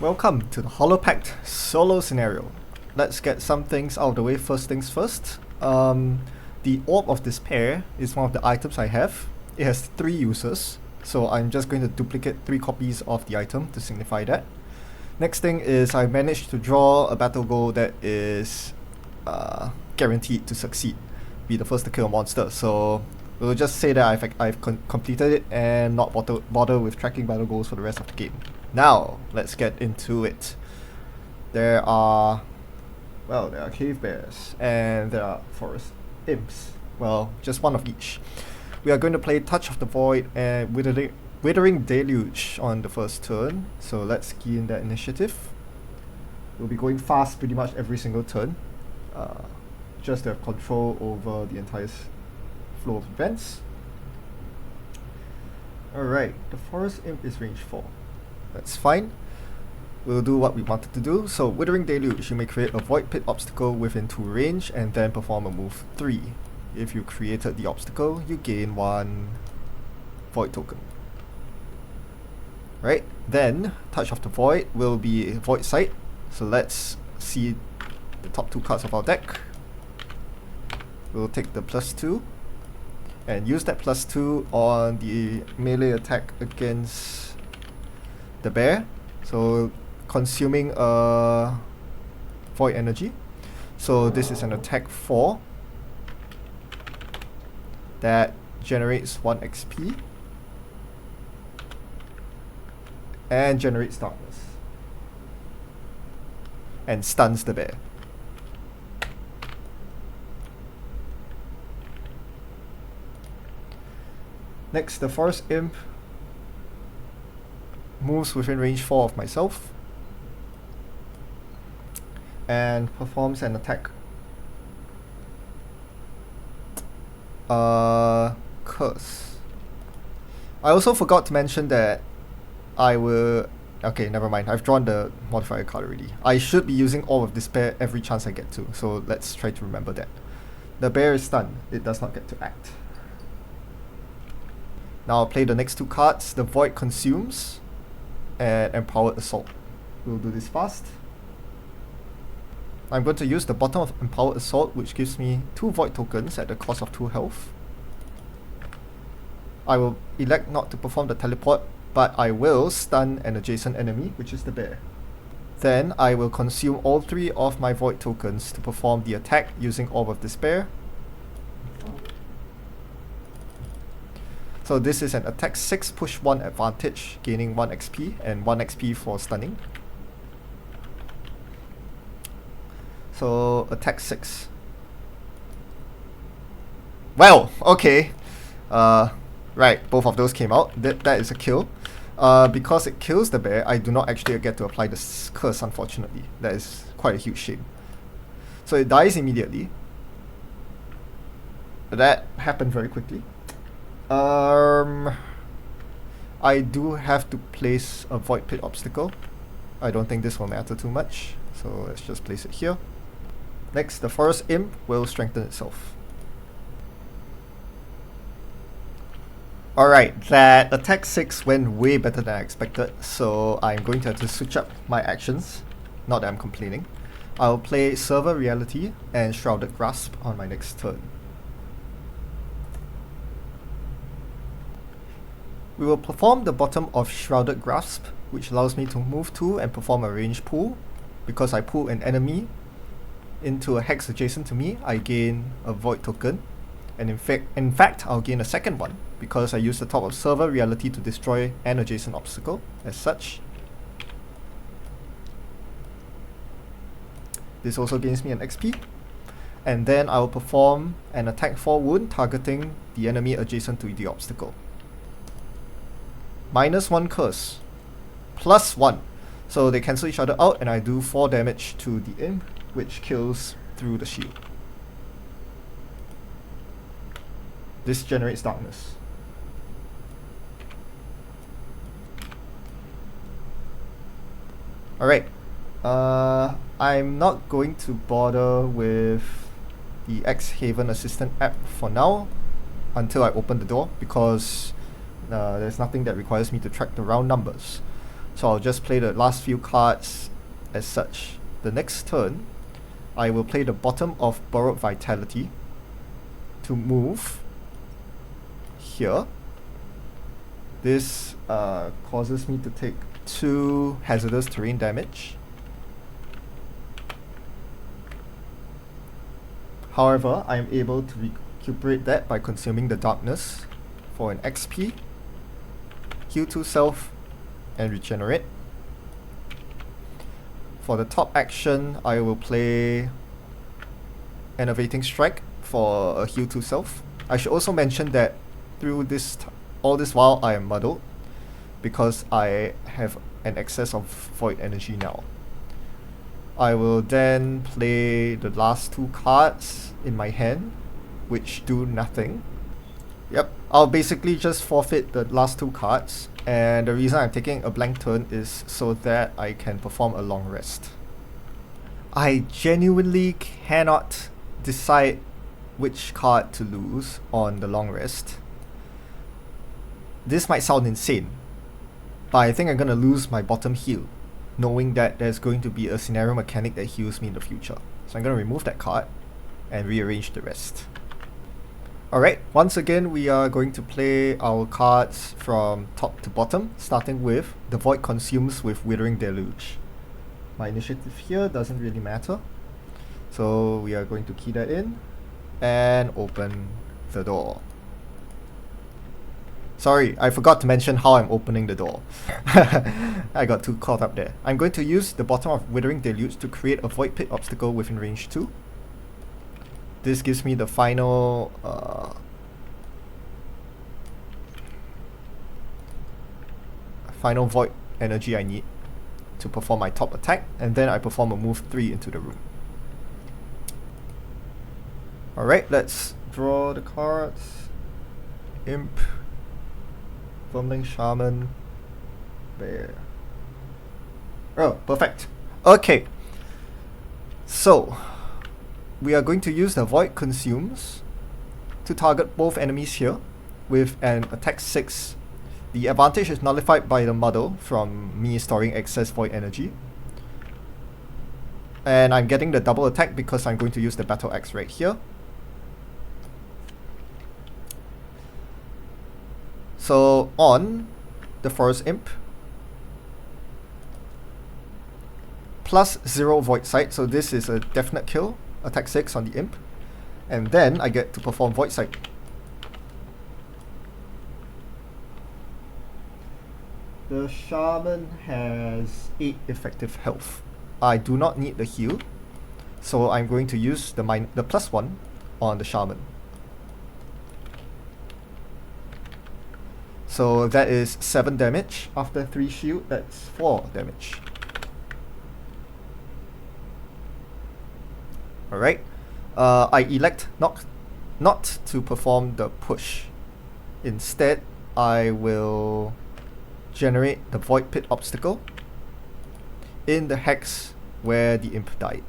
Welcome to the Hollow Pact solo scenario. Let's get some things out of the way. First things first. The Orb of Despair is one of the items I have. It has 3 uses, so I'm just going to duplicate 3 copies of the item to signify that. Next thing is I managed to draw a battle goal that is guaranteed to succeed, be the first to kill a monster. So we'll just say that I've completed it and not bother with tracking battle goals for the rest of the game. Now, let's get into it. There are cave bears and there are forest imps. Well, just one of each. We are going to play Touch of the Void and Withering Deluge on the first turn. So let's key in that initiative. We'll be going fast pretty much every single turn, just to have control over the entire flow of events. Alright, the forest imp is range 4. That's fine. We'll do what we wanted to do. So Withering Deluge, you may create a void pit obstacle within 2 range and then perform a move 3. If you created the obstacle, you gain 1 void token. Right, then Touch of the Void will be Void Sight. So let's see the top 2 cards of our deck. We'll take the +2 and use that +2 on the melee attack against the bear, so consuming a void energy. So this is an attack 4 that generates 1 XP and generates darkness and stuns the bear. Next, the forest imp moves within range 4 of myself and performs an attack. Curse. I also forgot to mention that I will... Okay, never mind. I've drawn the modifier card already. I should be using Orb of Despair every chance I get to, so let's try to remember that. The bear is stunned. It does not get to act. Now I'll play the next 2 cards. The Void Consumes and Empowered Assault. We'll do this fast. I'm going to use the bottom of Empowered Assault, which gives me 2 Void tokens at the cost of 2 health. I will elect not to perform the teleport, but I will stun an adjacent enemy, which is the bear. Then I will consume all 3 of my Void tokens to perform the attack using Orb of Despair. So this is an attack 6 push 1 advantage, gaining 1 XP and 1 XP for stunning. So attack 6. Well, okay. Right, both of those came out. That is a kill. Because it kills the bear, I do not actually get to apply the curse, unfortunately. That is quite a huge shame. So it dies immediately. That happened very quickly. I do have to place a void pit obstacle. I don't think this will matter too much, so let's just place it here. Next, the forest imp will strengthen itself. Alright, that attack 6 went way better than I expected, so I'm going to have to switch up my actions. Not that I'm complaining. I'll play Server Reality and Shrouded Grasp on my next turn. We will perform the bottom of Shrouded Grasp, which allows me to move 2 and perform a range pull. Because I pull an enemy into a hex adjacent to me, I gain a void token. And in fact, I'll gain a second one, because I use the top of Server Reality to destroy an adjacent obstacle, as such. This also gains me an XP. And then I will perform an attack 4 wound targeting the enemy adjacent to the obstacle. -1 curse, +1. So they cancel each other out and I do 4 damage to the imp, which kills through the shield. This generates darkness. Alright, I'm not going to bother with the X-Haven Assistant app for now until I open the door, because there's nothing that requires me to track the round numbers. So I'll just play the last few cards as such. The next turn, I will play the bottom of Borrowed Vitality to move here. This causes me to take 2 hazardous terrain damage. However, I am able to recuperate that by consuming the darkness for an XP, heal 2 self, and regenerate. For the top action, I will play Enervating Strike for a heal 2 self. I should also mention that through all this while I am muddled because I have an excess of void energy now. I will then play the last 2 cards in my hand, which do nothing. Yep, I'll basically just forfeit the last 2 cards, and the reason I'm taking a blank turn is so that I can perform a long rest. I genuinely cannot decide which card to lose on the long rest. This might sound insane, but I think I'm gonna lose my bottom heal, knowing that there's going to be a scenario mechanic that heals me in the future. So I'm gonna remove that card and rearrange the rest. Alright, once again we are going to play our cards from top to bottom, starting with the Void Consumes with Withering Deluge. My initiative here doesn't really matter, so we are going to key that in and open the door. Sorry, I forgot to mention how I'm opening the door. I got too caught up there. I'm going to use the bottom of Withering Deluge to create a Void Pit obstacle within range 2. This gives me the final final void energy I need to perform my top attack, and then I perform a move 3 into the room. Alright, let's draw the cards. Imp, Vermling Shaman, Bear. Oh, perfect. Okay. So, we are going to use the Void Consumes to target both enemies here with an attack 6. The advantage is nullified by the muddle from me storing excess void energy. And I'm getting the double attack because I'm going to use the Battle Axe right here. So on the Forest Imp, plus 0 Void Sight, so this is a definite kill, attack 6 on the Imp. And then I get to perform Void Sight. The Shaman has 8 effective health. I do not need the heal, so I'm going to use the +1 on the Shaman. So that is 7 damage. After 3 shield, that's 4 damage. Alright. I elect not to perform the push. Instead, I will generate the Void Pit obstacle in the hex where the Imp died.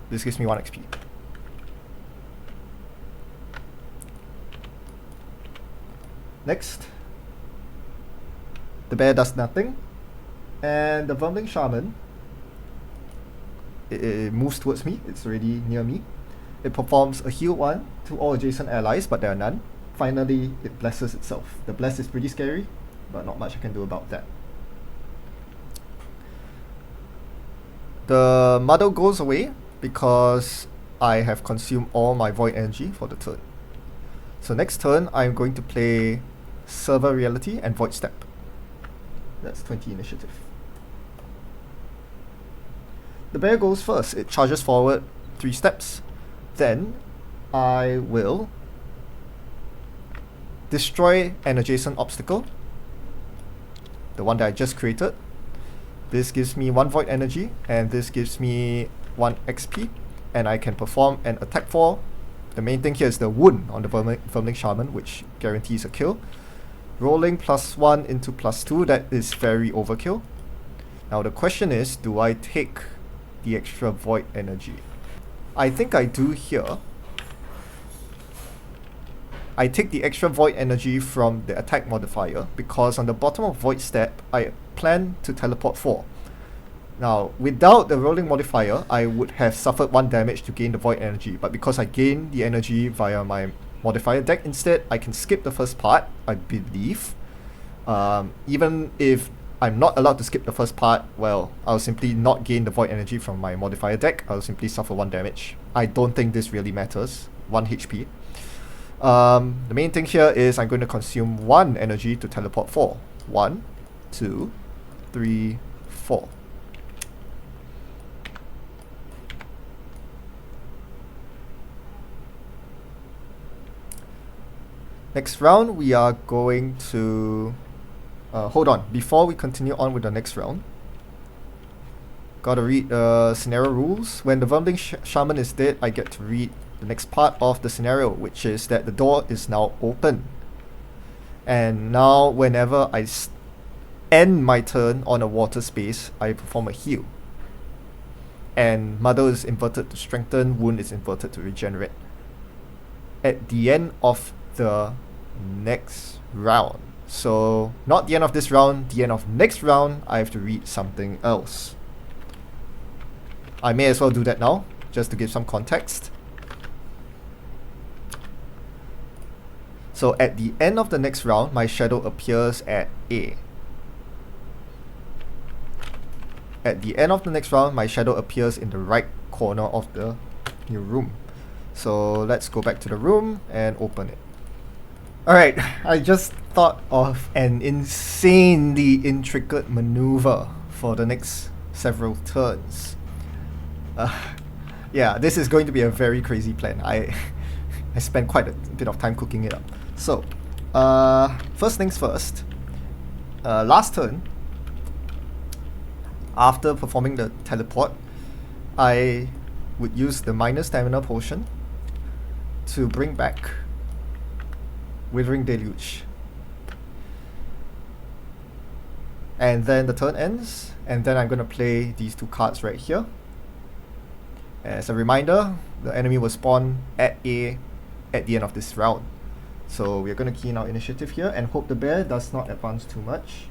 This gives me 1 XP. Next, the bear does nothing, and the Vermling Shaman, it moves towards me. It's already near me. It performs a heal 1 to all adjacent allies, but there are none. Finally, it blesses itself. The bless is pretty scary, but not much I can do about that. The muddle goes away because I have consumed all my void energy for the turn. So next turn, I'm going to play Server Reality and Void Step. That's 20 initiative. The bear goes first. It charges forward 3 steps. Then I will destroy an adjacent obstacle, the one that I just created. This gives me 1 void energy, and this gives me 1 XP, and I can perform an attack 4. The main thing here is the wound on the Vermling Shaman, which guarantees a kill. Rolling +1 into +2, that is very overkill. Now the question is, do I take the extra void energy? I think I do here. I take the extra void energy from the attack modifier because on the bottom of void step, I plan to teleport 4. Now, without the rolling modifier, I would have suffered 1 damage to gain the void energy, but because I gain the energy via my modifier deck instead, I can skip the first part, I believe. Even if I'm not allowed to skip the first part, well, I'll simply not gain the void energy from my modifier deck, I'll simply suffer 1 damage. I don't think this really matters, 1 HP. The main thing here is I'm going to consume 1 energy to teleport 4. 1, 2, 3, 4. Next round, we are going to... hold on, before we continue on with the next round, gotta read scenario rules. When the Vermling Shaman is dead, I get to read the next part of the scenario, which is that the door is now open. And now, whenever I end my turn on a water space, I perform a heal. And Muddle is inverted to strengthen, Wound is inverted to regenerate. At the end of the next round, so not the end of this round, the end of next round, I have to read something else. I may as well do that now, just to give some context. So at the end of the next round, my shadow appears at A. At the end of the next round, my shadow appears in the right corner of the new room. So let's go back to the room and open it. Alright, I just thought of an insanely intricate maneuver for the next several turns. Yeah, this is going to be a very crazy plan. I spent quite a bit of time cooking it up. So, first things first. Last turn, after performing the teleport, I would use the minor stamina potion to bring back Withering Deluge. And then the turn ends, and then I'm going to play these 2 cards right here. As a reminder, the enemy will spawn at A at the end of this round. So we're going to key in our initiative here and hope the bear does not advance too much.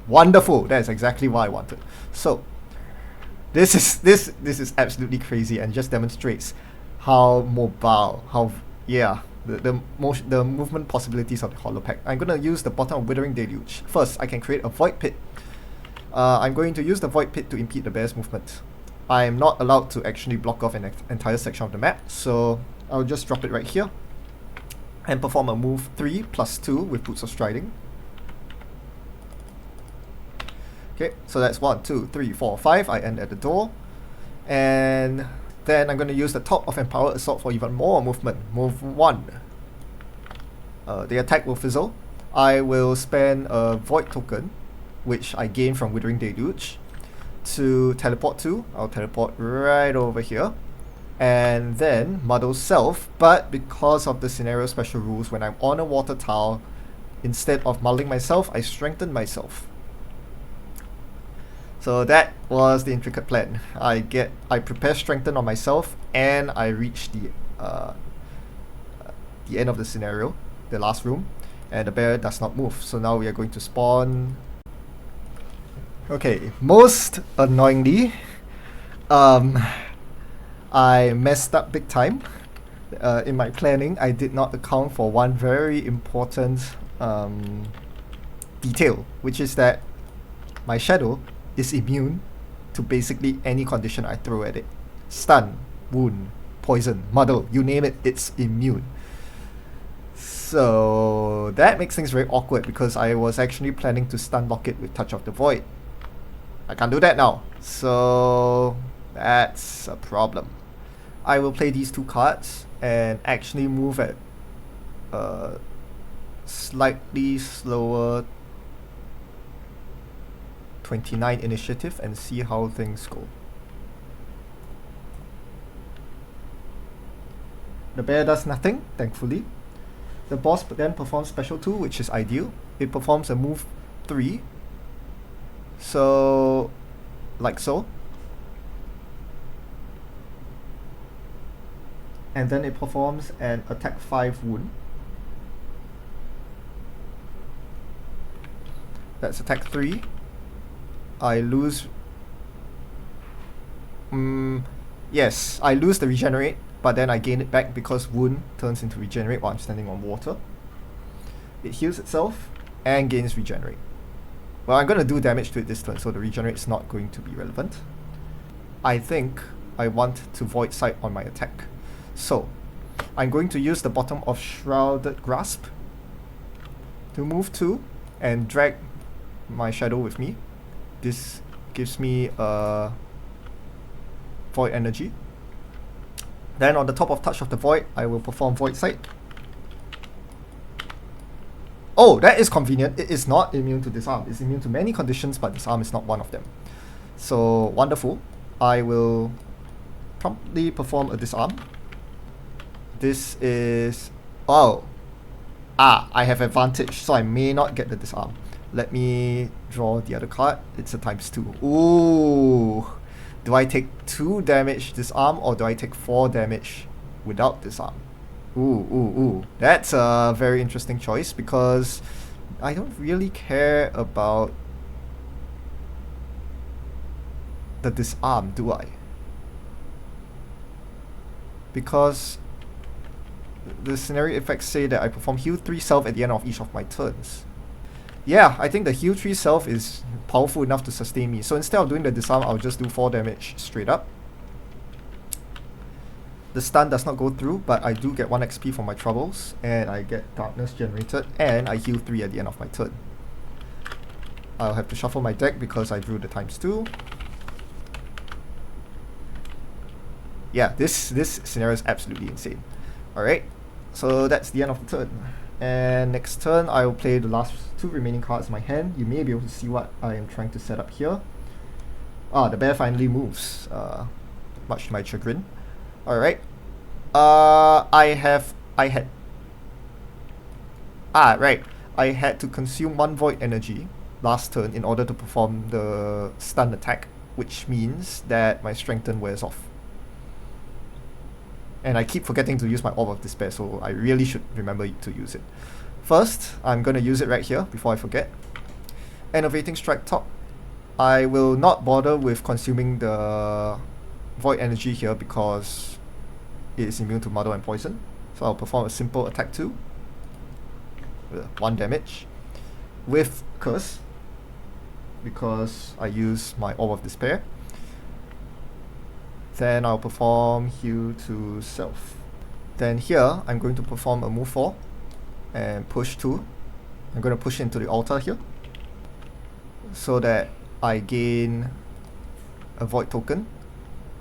Wonderful! That is exactly what I wanted. So this is absolutely crazy and just demonstrates how mobile, the movement possibilities of the Hollow Pact. I'm going to use the bottom of Withering Deluge. First, I can create a Void Pit. I'm going to use the Void Pit to impede the bear's movement. I'm not allowed to actually block off an entire section of the map, so I'll just drop it right here and perform a move 3 plus 2 with Boots of Striding. Okay, so that's 1, 2, 3, 4, 5. I end at the door. And then I'm going to use the top of Empowered Assault for even more movement. Move 1. The attack will fizzle. I will spend a Void token, which I gain from Withering Deluge, to teleport to. I'll teleport right over here. And then Muddle Self, but because of the scenario special rules, when I'm on a water tile, instead of muddling myself, I strengthen myself. So that was the intricate plan. I prepare strengthen on myself, and I reach the end of the scenario, the last room, and the bear does not move. So now we are going to spawn. Okay, most annoyingly, I messed up big time. In my planning, I did not account for one very important detail, which is that my shadow is immune to basically any condition I throw at it. Stun, wound, poison, muddle, you name it, it's immune. So that makes things very awkward because I was actually planning to stun lock it with Touch of the Void. I can't do that now, so that's a problem. I will play these 2 cards and actually move at a slightly slower 29 initiative and see how things go. The bear does nothing, thankfully. The boss then performs special 2, which is ideal. It performs a move 3. So, like so. And then it performs an attack 5 wound. That's attack 3. I lose... yes, I lose the regenerate, but then I gain it back because wound turns into regenerate while I'm standing on water. It heals itself and gains regenerate. Well, I'm going to do damage to it this turn, so the regenerate is not going to be relevant. I think I want to Void Sight on my attack. So, I'm going to use the bottom of Shrouded Grasp to move 2 and drag my shadow with me. This gives me a Void Energy. Then on the top of Touch of the Void, I will perform Void Sight. Oh, that is convenient. It is not immune to disarm. It's immune to many conditions, but disarm is not one of them. So, wonderful. I will promptly perform a disarm. This is... oh. I have advantage, so I may not get the disarm. Let me draw the other card. It's a ×2. Ooh. Do I take 2 damage disarm or do I take 4 damage without disarm? Ooh. That's a very interesting choice because I don't really care about the disarm, do I? Because the scenario effects say that I perform heal 3 self at the end of each of my turns. Yeah, I think the heal 3 self is powerful enough to sustain me. So instead of doing the disarm, I'll just do 4 damage straight up. The stun does not go through, but I do get 1 XP for my troubles, and I get darkness generated, and I heal 3 at the end of my turn. I'll have to shuffle my deck because I drew the ×2. Yeah, this scenario is absolutely insane. Alright, so that's the end of the turn. And next turn, I will play the last 2 remaining cards in my hand. You may be able to see what I am trying to set up here. The bear finally moves, much to my chagrin. Alright. I had to consume 1 void energy last turn in order to perform the stun attack, which means that my strengthen wears off. And I keep forgetting to use my Orb of Despair, so I really should remember to use it. First, I'm going to use it right here before I forget. Enervating Strike top. I will not bother with consuming the Void Energy here because it is immune to Muddle and Poison. So I'll perform a simple attack 2. 1 damage. With Curse. Because I use my Orb of Despair. Then I'll perform heal to self. Then here, I'm going to perform a move 4 and push 2. I'm going to push into the altar here so that I gain a void token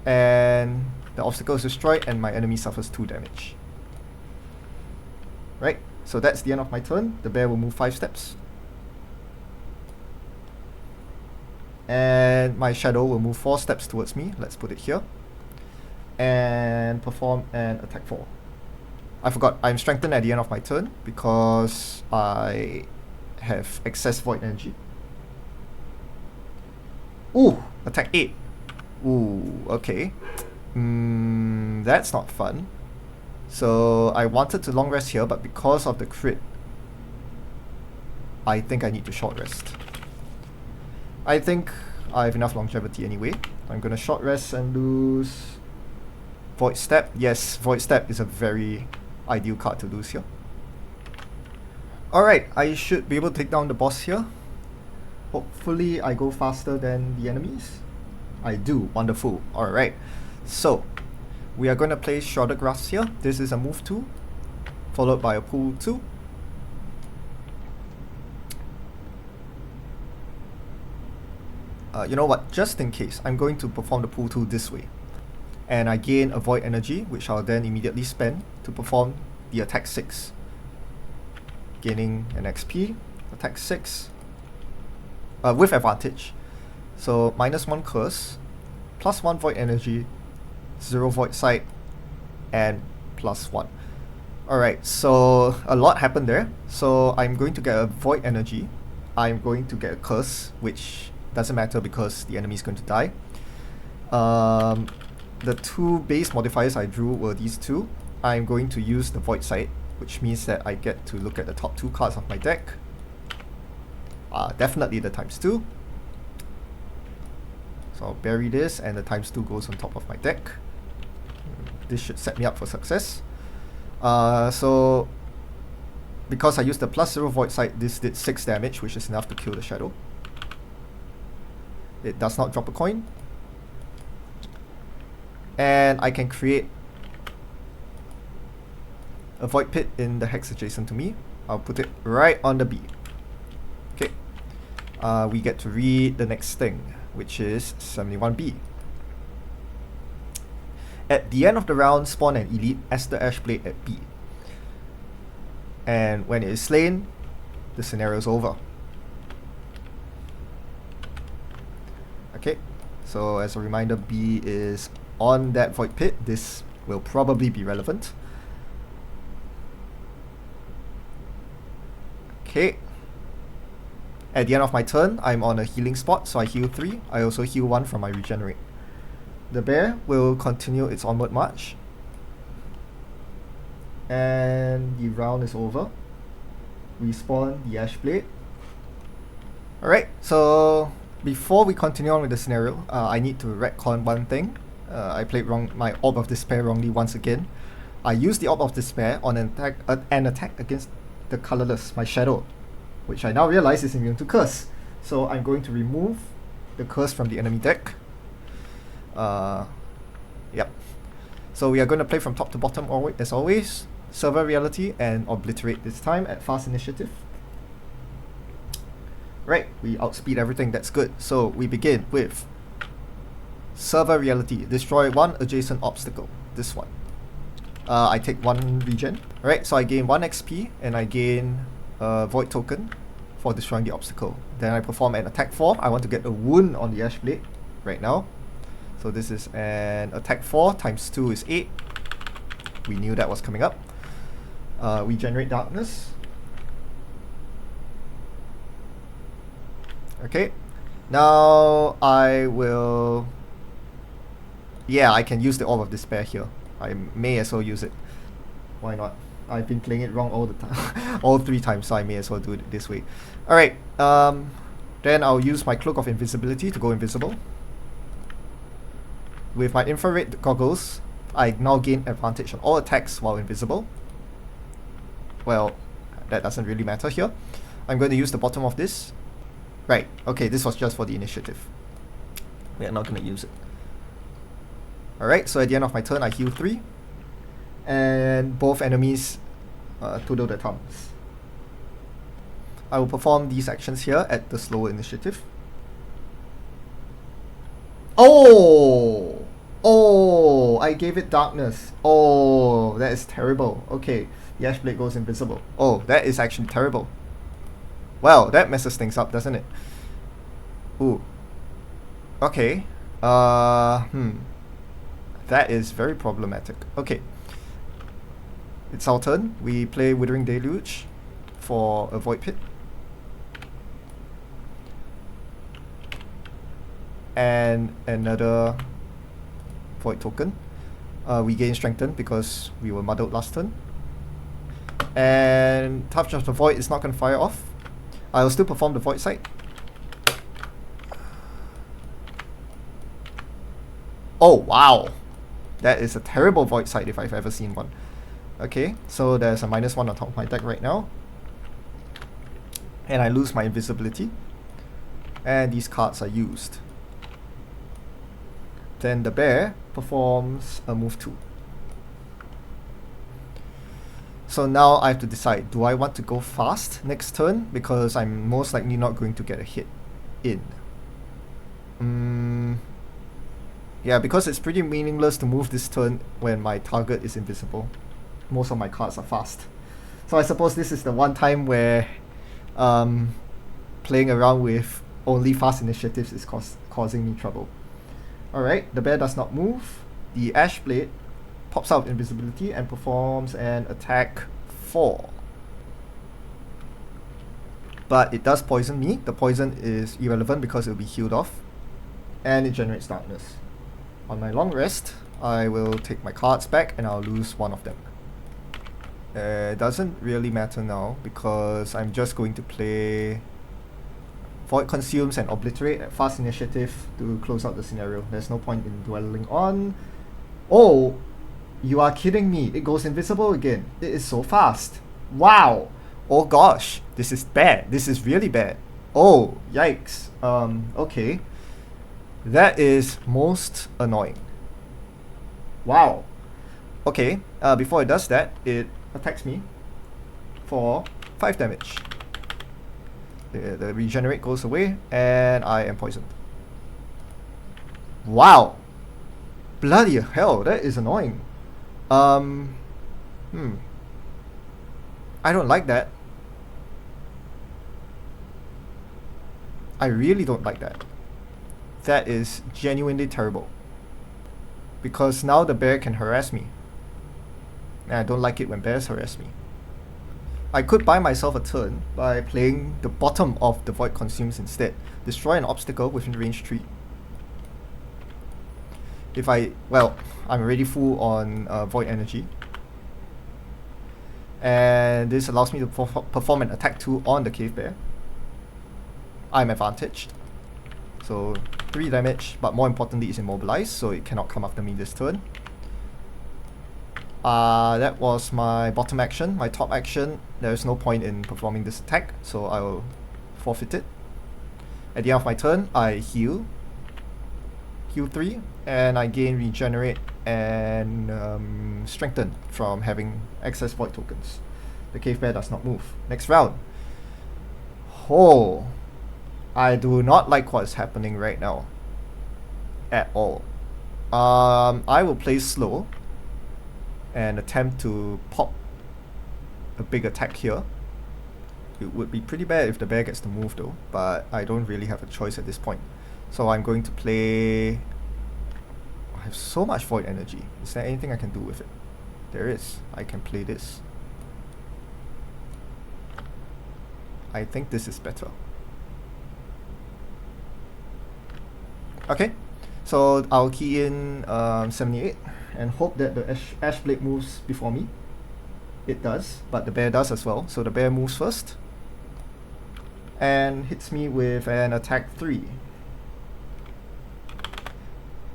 and the obstacle is destroyed and my enemy suffers 2 damage. Right, so that's the end of my turn. The bear will move 5 steps. And my shadow will move 4 steps towards me. Let's put it here. And perform an attack 4. I forgot, I'm strengthened at the end of my turn because I have excess void energy. Ooh, attack 8. Ooh, okay. That's not fun. So I wanted to long rest here, but because of the crit, I think I need to short rest. I think I have enough longevity anyway. I'm gonna short rest and lose Void Step. Yes, Void Step is a very ideal card to lose here. Alright, I should be able to take down the boss here. Hopefully I go faster than the enemies. I do, wonderful. Alright, so we are going to play Shrouded Grasp here. This is a move 2, followed by a pull 2. You know what, just in case, I'm going to perform the pull 2 this way. And I gain a void energy, which I'll then immediately spend to perform the attack 6. Gaining an XP, attack 6, with advantage. So -1 curse, +1 void energy, 0 void sight, and +1. Alright, so a lot happened there. So I'm going to get a void energy. I'm going to get a curse, which doesn't matter because the enemy is going to die. The 2 base modifiers I drew were these 2. I'm going to use the Void Sight, which means that I get to look at the top 2 cards of my deck. Definitely the ×2. So I'll bury this, and the ×2 goes on top of my deck. This should set me up for success. So because I used the +0 Void Sight, this did 6 damage, which is enough to kill the shadow. It does not drop a coin. And I can create a Void Pit in the hex adjacent to me. I'll put it right on the B. Okay. We get to read the next thing, which is 71B. At the end of the round, spawn an elite as the Ashblade at B. And when it is slain, the scenario is over. Okay, so as a reminder, B is on that Void Pit. This will probably be relevant. Okay. At the end of my turn, I'm on a healing spot, so I heal 3. I also heal 1 from my regenerate. The bear will continue its onward march. And the round is over. We spawn the Ashblade. Alright, so before we continue on with the scenario, I need to retcon one thing. I played my Orb of Despair wrongly once again. I used the Orb of Despair on an attack against the colorless, my shadow, which I now realize is immune to curse. So I'm going to remove the curse from the enemy deck. Yep. So we are going to play from top to bottom as always. Server Reality and Obliterate this time at fast initiative. Right, we outspeed everything, that's good. So we begin with Server Reality. Destroy 1 adjacent obstacle. This one. I take 1 regen. Alright, so I gain 1 XP and I gain a Void token for destroying the obstacle. Then I perform an attack 4. I want to get a wound on the Ashblade right now. So this is an attack 4 times 2 is 8. We knew that was coming up. We generate darkness. Okay. Now I will... Yeah, I can use the Orb of Despair here. I may as well use it. Why not? I've been playing it wrong all the time. All 3 times, so I may as well do it this way. Alright. Then I'll use my Cloak of Invisibility to go invisible. With my infrared goggles, I now gain advantage on all attacks while invisible. Well, that doesn't really matter here. I'm going to use the bottom of this. Right, okay, this was just for the initiative. We are not going to use it. Alright, so at the end of my turn, I heal 3. And both enemies twiddle their thumbs. I will perform these actions here at the slower initiative. Oh! Oh! I gave it darkness. Oh, that is terrible. Okay, the Ashblade goes invisible. Oh, that is actually terrible. Well, that messes things up, doesn't it? Ooh. Okay. That is very problematic. Okay. It's our turn. We play Withering Deluge for a Void Pit. And another Void token. We gain Strengthen because we were muddled last turn. And Touch of the Void is not going to fire off. I will still perform the Void Sight. Oh, wow. That is a terrible Void Sight if I've ever seen one. Okay, so there's a -1 on top of my deck right now. And I lose my invisibility. And these cards are used. Then the bear performs a move 2. So now I have to decide, do I want to go fast next turn? Because I'm most likely not going to get a hit in. Yeah, because it's pretty meaningless to move this turn when my target is invisible. Most of my cards are fast. So I suppose this is the one time where playing around with only fast initiatives is causing me trouble. Alright, the bear does not move. The Ashblade pops out of invisibility and performs an attack 4. But it does poison me. The poison is irrelevant because it will be healed off. And it generates darkness. On my long rest, I will take my cards back and I'll lose one of them. It doesn't really matter now because I'm just going to play Void consumes and obliterate at fast initiative to close out the scenario. There's no point in dwelling on. Oh, you are kidding me. It goes invisible again. It is so fast. Wow. Oh gosh. This is bad. This is really bad. Oh, yikes. Okay. That is most annoying. Wow. Okay, before it does that, it attacks me for 5 damage. The regenerate goes away, and I am poisoned. Wow! Bloody hell, that is annoying. I don't like that. I really don't like that. That is genuinely terrible. Because now the bear can harass me. And I don't like it when bears harass me. I could buy myself a turn by playing the bottom of the Void Consumes instead. Destroy an obstacle within range 3. Well, I'm already full on Void Energy. And this allows me to perform an attack 2 on the cave bear. I'm advantaged. So 3 damage, but more importantly it's immobilized, so it cannot come after me this turn. That was my bottom action. My top action, there's no point in performing this attack, so I will forfeit it. At the end of my turn, I heal 3, and I gain regenerate and strengthen from having excess void tokens. The cave bear does not move. Next round. Oh, I do not like what is happening right now at all. I will play slow and attempt to pop a big attack here. It would be pretty bad if the bear gets to move though, but I don't really have a choice at this point. So I'm going to play... I have so much void energy. Is there anything I can do with it? There is. I can play this. I think this is better. Okay, so I'll key in 78 and hope that the Ash Blade moves before me. It does, but the bear does as well. So the bear moves first and hits me with an attack 3.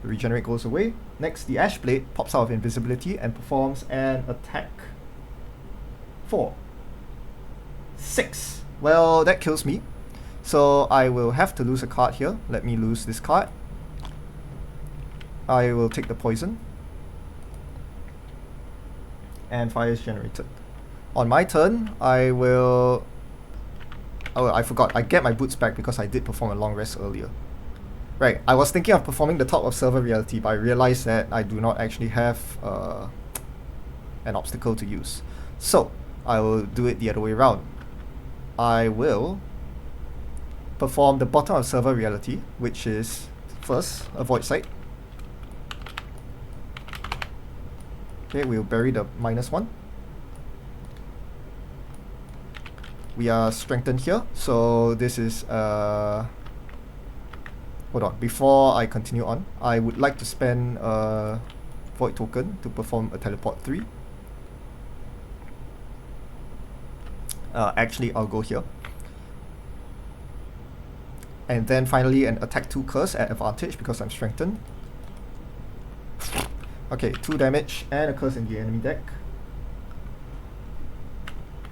The regenerate goes away. Next, the Ash Blade pops out of invisibility and performs an attack 4. 6. Well, that kills me. So I will have to lose a card here. Let me lose this card. I will take the poison. And fire is generated. On my turn, I will... Oh, I forgot. I get my boots back because I did perform a long rest earlier. Right, I was thinking of performing the top of server reality, but I realized that I do not actually have an obstacle to use. So, I will do it the other way around. I will perform the bottom of server reality, which is first a void sight. Okay, we'll bury the -1. We are strengthened here, so this is hold on, before I continue on, I would like to spend a void token to perform a teleport 3. Actually, I'll go here. And then finally an attack 2 curse at advantage because I'm strengthened. Okay, 2 damage and a curse in the enemy deck.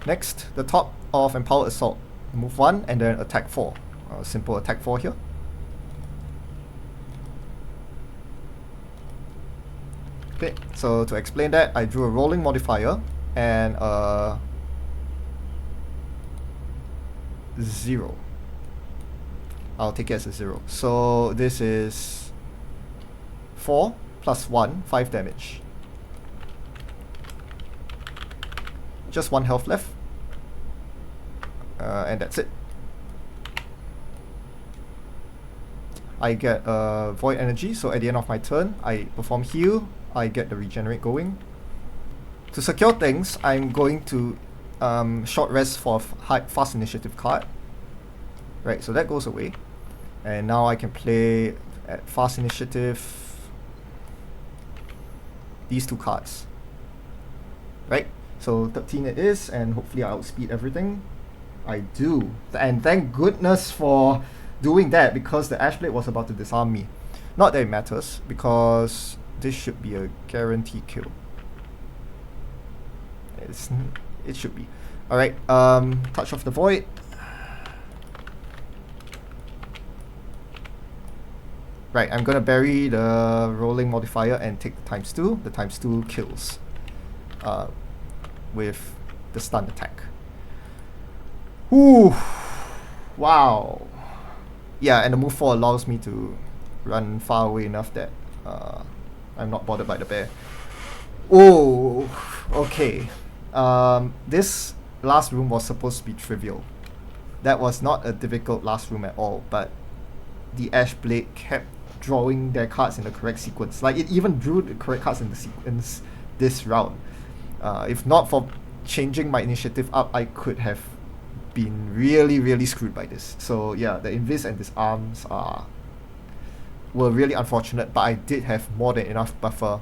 Next, the top of Empowered Assault. Move 1 and then attack 4. Simple attack 4 here. Okay, so to explain that, I drew a rolling modifier and 0. I'll take it as a 0. So this is 4 plus 1, 5 damage. Just 1 health left. And that's it. I get void energy, so at the end of my turn, I perform heal, I get the regenerate going. To secure things, I'm going to short rest for fast initiative card. Right, so that goes away. And now I can play at fast initiative these 2 cards. Right, so 13 it is, and hopefully I outspeed everything. I do. And thank goodness for doing that, because the Ash Blade was about to disarm me. Not that it matters, because this should be a guarantee kill. It should be. Alright, Touch of the Void. Right, I'm gonna bury the rolling modifier and take the ×2. The ×2 kills with the stun attack. Ooh, wow. Yeah, and the move 4 allows me to run far away enough that I'm not bothered by the bear. Oh, okay. This last room was supposed to be trivial. That was not a difficult last room at all, but the Ash Blade kept drawing their cards in the correct sequence. Like, it even drew the correct cards in the sequence this round. If not for changing my initiative up, I could have been really screwed by this. So yeah, the Invis and Disarms were really unfortunate, but I did have more than enough buffer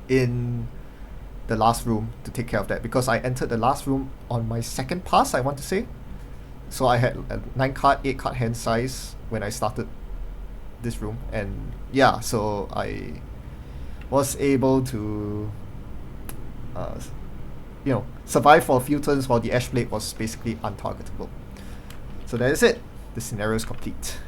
in the last room to take care of that, because I entered the last room on my second pass, I want to say. So I had a 9 card, 8 card hand size when I started this room, and yeah, so I was able to survive for a few turns while the Ash Blade was basically untargetable. So that is it. The scenario is complete.